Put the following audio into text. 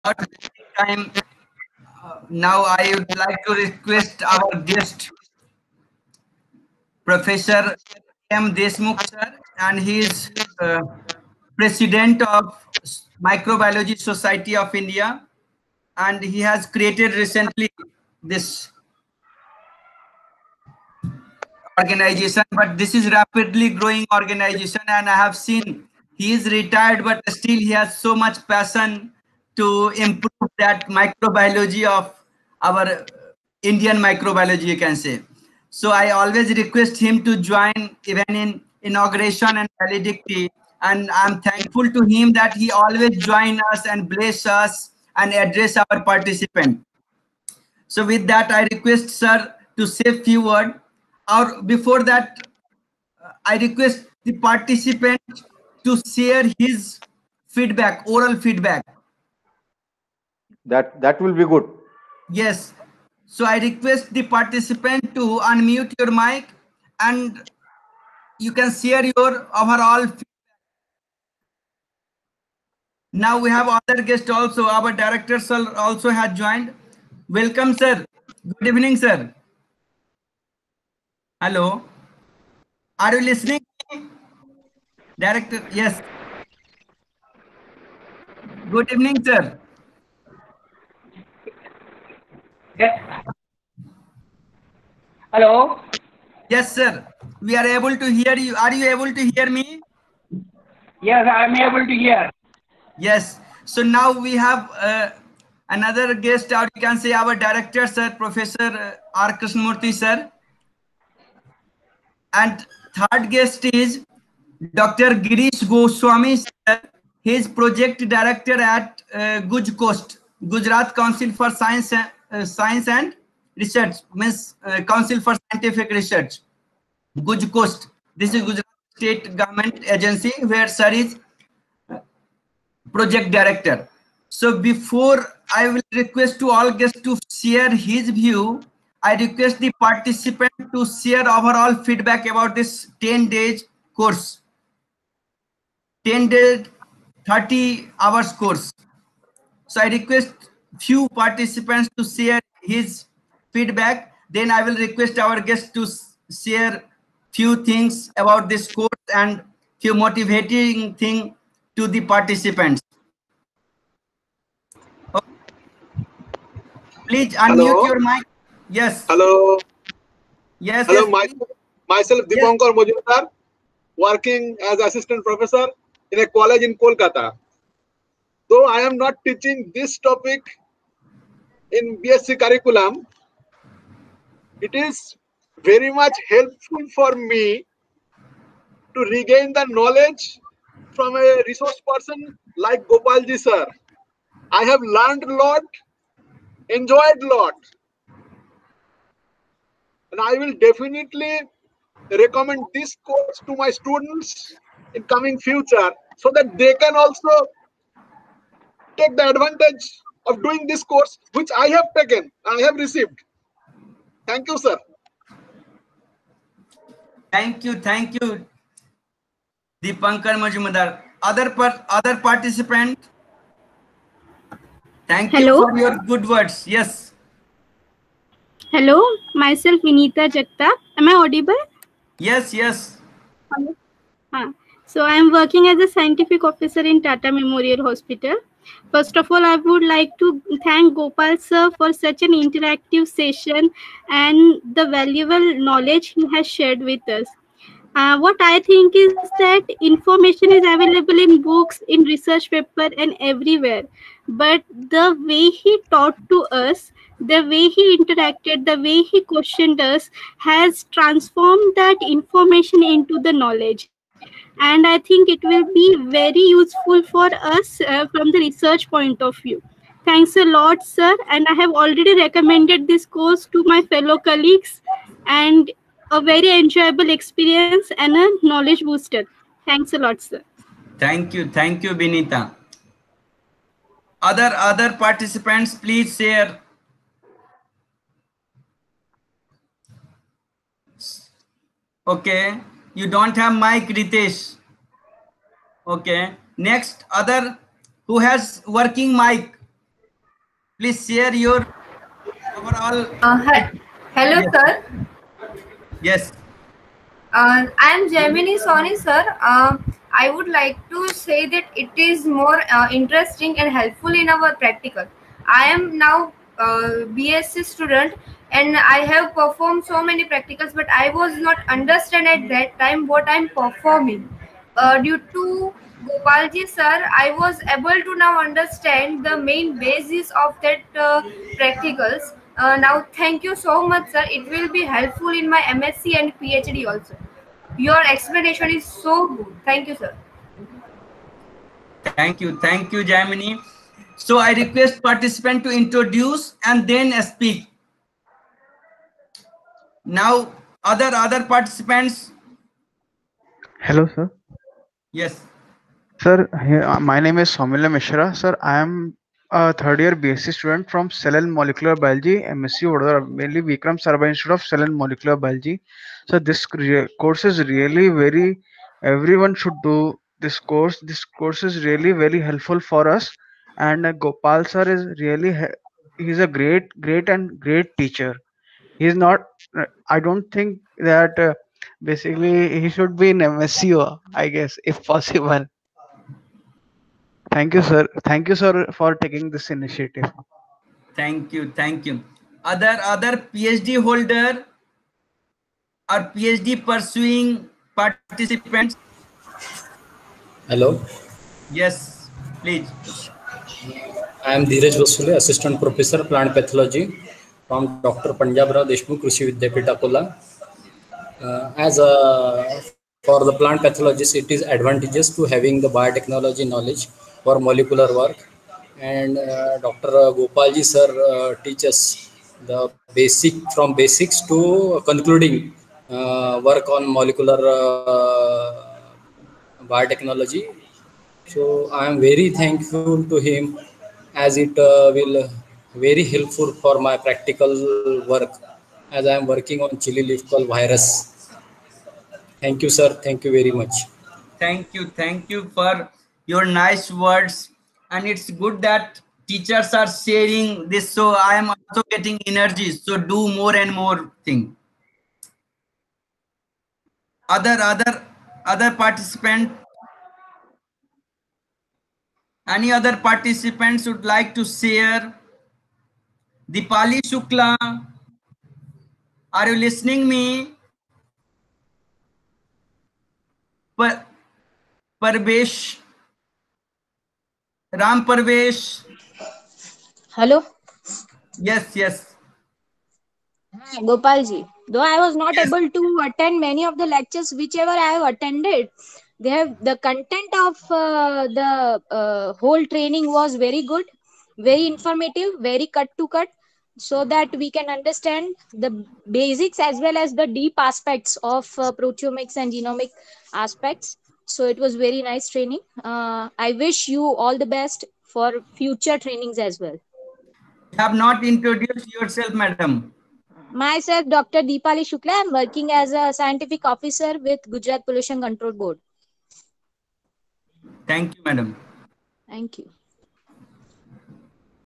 Without wasting time, now I would like to request our guest, Professor M. Deshmukh sir, and he is uh, President of Microbiology Society of India, and he has created recently this organization, but this is rapidly growing organization, and I have seen he is retired, but still he has so much passion to improve that microbiology of our Indian microbiology, you can say. So I always request him to join even in inauguration and valedictory, and I'm thankful to him that he always join us and bless us and address our participant. So with that, I request sir to say few words. Or before that, I request the participant to share his feedback, oral feedback. That will be good. Yes. So I request the participant to unmute your mic and you can share your overall. Now we have other guests also. Our director sir also has joined. Welcome, sir. Good evening, sir. Hello. Are you listening? Director, yes. Good evening, sir. Yes. Hello. Yes, sir. We are able to hear you. Are you able to hear me? Yes, I am able to hear. Yes. So now we have another guest, or you can say our director, sir, Professor R. Krishnamurthy, sir. And third guest is Dr. Girish Goswami, sir. He is project director at Guj Coast, Gujarat Council for Science and Research, means Council for Scientific Research. Guj Coast. This is Gujarat State Government Agency where sir is project director. So before I will request to all guests to share his view, I request the participant to share overall feedback about this 10 days course, 10 days, 30 hours course. So I request few participants to share his feedback. Then I will request our guests to share few things about this course and few motivating thing to the participants. Please unmute Hello. your mic. Yes. Hello. Yes, Hello. yes. Myself Yes. Dipankar Majumdar, working as assistant professor in a college in Kolkata. Though I am not teaching this topic in BSc curriculum, it is very much helpful for me to regain the knowledge from a resource person like Gopalji sir. I have learned a lot, enjoyed a lot, and I will definitely recommend this course to my students in coming future so that they can also take the advantage of doing this course which I have taken, I have received. Thank you, sir. Thank you, Dipankar Majumdar. Other participant. Thank you Hello. for your good words. Yes. Hello, myself Vinita Jagtap. Am I audible? Yes, yes. Hello. So I am working as a scientific officer in Tata Memorial Hospital. First of all, I would like to thank Gopal sir for such an interactive session and the valuable knowledge he has shared with us. What I think is that information is available in books, in research paper, and everywhere. But the way he taught to us, the way he interacted, the way he questioned us has transformed that information into the knowledge. And I think it will be very useful for us from the research point of view. Thanks a lot, sir. And I have already recommended this course to my fellow colleagues, and a very enjoyable experience and a knowledge booster. Thanks a lot, sir. Thank you, Vinita. Other participants, please share. Okay. You don't have mic, Ritesh. Okay. Next, other who has working mic. Please share your overall. Hello, Yes. sir. Yes. I am Gemini Soni, sir. I would like to say that it is more interesting and helpful in our practical. I am now BSc student and I have performed so many practicals, but I was not understand at that time what I am performing. Due to Gopalji sir, I was able to now understand the main basis of that practicals. Now, thank you so much, sir. It will be helpful in my MSc and PhD also. Your explanation is so good. Thank you, sir. Thank you, Gemini. So I request participant to introduce and then speak. Now, other participants. Hello, sir. Yes. Sir, my name is Soumya Mishra. Sir, I am a third year BSc student from Cell and Molecular Biology, MSc Vadodara, mainly Vikram Sarabhai Institute of Cell and Molecular Biology. So this course is really everyone should do this course. This course is really very helpful for us. And Gopal sir is really, he's a great teacher. He's not, I don't think that basically he should be in MSc, I guess, if possible. Thank you, sir. Thank you, sir, for taking this initiative. Thank you. Other PhD holder or PhD pursuing participants. Hello. Yes, please. I am Dheeraj Vasule, Assistant Professor Plant Pathology from Dr. Punjab Rao Deshmukh Krishi Vidyapith Akola. For the plant pathologist, it is advantageous to having the biotechnology knowledge for molecular work. And Dr. Gopalji sir teaches the from basics to concluding work on molecular biotechnology. So I am very thankful to him, as it will very helpful for my practical work, as I am working on chili leaf called virus. Thank you, sir. Thank you very much. Thank you for your nice words. And it's good that teachers are sharing this. So I am also getting energy. So do more and more thing. Other participant. Any other participants would like to share? Dipali Shukla, are you listening me? Parvesh, Ram Parvesh. Hello. Yes. Hi, Gopalji. Though I was not able to attend many of the lectures, whichever I have attended, they have the content of the whole training was very good, very informative, very cut to cut, so that we can understand the basics as well as the deep aspects of proteomics and genomic aspects. So it was very nice training. I wish you all the best for future trainings as well. You have not introduced yourself, madam. Myself, Dr. Deepali Shukla. I am working as a scientific officer with Gujarat Pollution Control Board. Thank you, madam. Thank you.